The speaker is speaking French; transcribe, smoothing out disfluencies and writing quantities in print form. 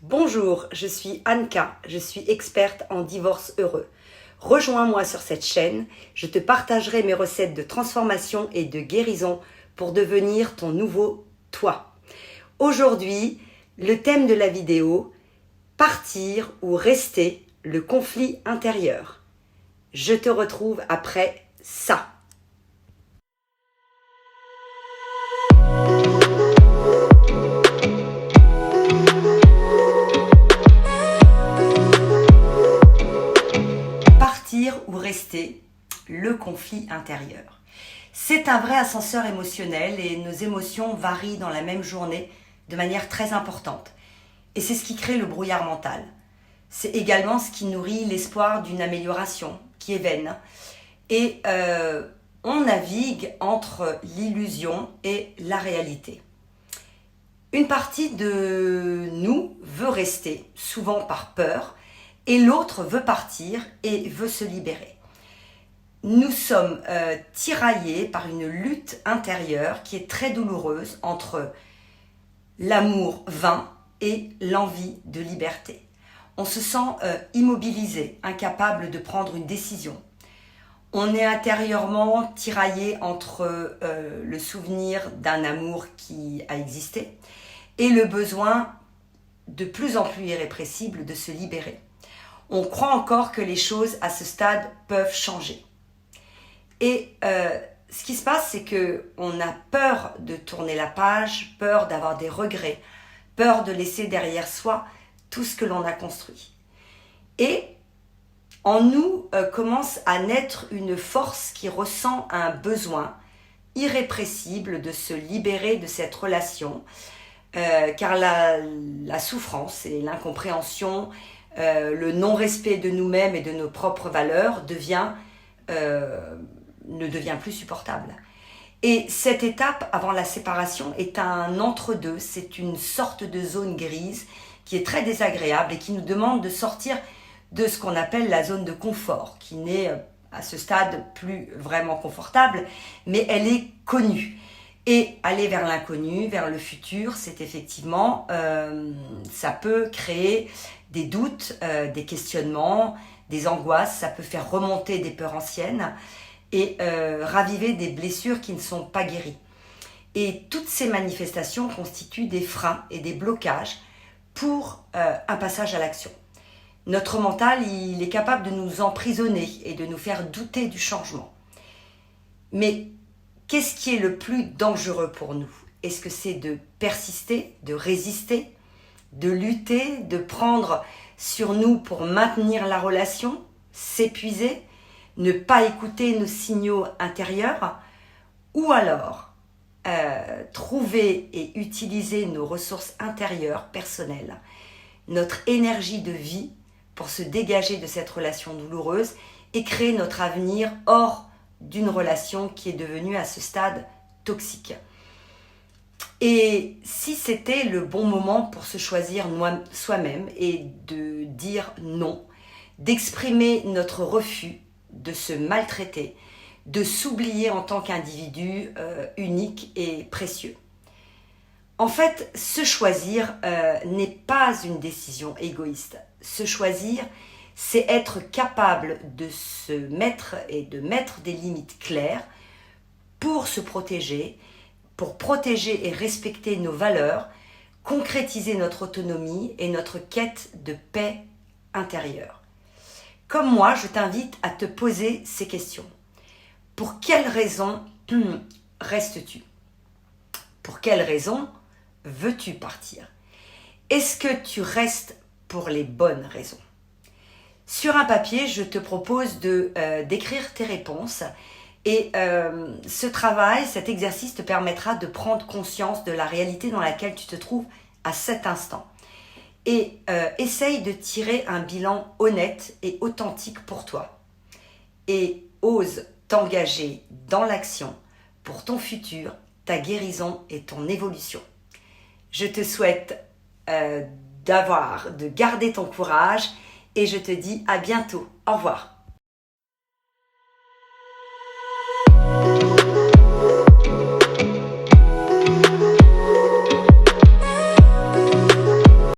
Bonjour, je suis Anka, je suis experte en divorce heureux. Rejoins-moi sur cette chaîne, je te partagerai mes recettes de transformation et de guérison pour devenir ton nouveau toi. Aujourd'hui, le thème de la vidéo, partir ou rester, le conflit intérieur. Je te retrouve après ça. Partir ou rester, le conflit intérieur. C'est un vrai ascenseur émotionnel et nos émotions varient dans la même journée de manière très importante. Et c'est ce qui crée le brouillard mental. C'est également ce qui nourrit l'espoir d'une amélioration qui est vaine. Et on navigue entre l'illusion et la réalité. Une partie de nous veut rester, souvent par peur, et l'autre veut partir et veut se libérer. Nous sommes tiraillés par une lutte intérieure qui est très douloureuse entre l'amour vain et l'envie de liberté. On se sent immobilisé, incapable de prendre une décision. On est intérieurement tiraillé entre le souvenir d'un amour qui a existé et le besoin de plus en plus irrépressible de se libérer. On croit encore que les choses à ce stade peuvent changer. Et ce qui se passe, c'est qu'on a peur de tourner la page, peur d'avoir des regrets, peur de laisser derrière soi tout ce que l'on a construit. Et en nous commence à naître une force qui ressent un besoin irrépressible de se libérer de cette relation, car la souffrance et l'incompréhension, le non-respect de nous-mêmes et de nos propres valeurs ne devient plus supportable. Et cette étape avant la séparation est un entre-deux, c'est une sorte de zone grise qui est très désagréable et qui nous demande de sortir de ce qu'on appelle la zone de confort, qui n'est à ce stade plus vraiment confortable, mais elle est connue. Et aller vers l'inconnu, vers le futur, c'est effectivement, ça peut créer des doutes, des questionnements, des angoisses, ça peut faire remonter des peurs anciennes et raviver des blessures qui ne sont pas guéries. Et toutes ces manifestations constituent des freins et des blocages pour un passage à l'action. Notre mental, il est capable de nous emprisonner et de nous faire douter du changement. Mais qu'est-ce qui est le plus dangereux pour nous? Est-ce que c'est de persister, de résister, de lutter, de prendre sur nous pour maintenir la relation, s'épuiser, ne pas écouter nos signaux intérieurs, ou alors trouver et utiliser nos ressources intérieures, personnelles, notre énergie de vie pour se dégager de cette relation douloureuse et créer notre avenir hors d'une relation qui est devenue à ce stade toxique. Et si c'était le bon moment pour se choisir soi-même et de dire non, d'exprimer notre refus de se maltraiter, de s'oublier en tant qu'individu unique et précieux. En fait, se choisir n'est pas une décision égoïste. Se choisir, c'est être capable de se mettre et de mettre des limites claires pour se protéger, pour protéger et respecter nos valeurs, concrétiser notre autonomie et notre quête de paix intérieure. Comme moi, je t'invite à te poser ces questions. Pour quelles raisons restes-tu? Pour quelles raisons veux-tu partir? Est-ce que tu restes pour les bonnes raisons? Sur un papier, je te propose d'écrire tes réponses et ce travail, cet exercice te permettra de prendre conscience de la réalité dans laquelle tu te trouves à cet instant. Et essaye de tirer un bilan honnête et authentique pour toi. Et ose t'engager dans l'action pour ton futur, ta guérison et ton évolution. Je te souhaite de garder ton courage et je te dis à bientôt. Au revoir.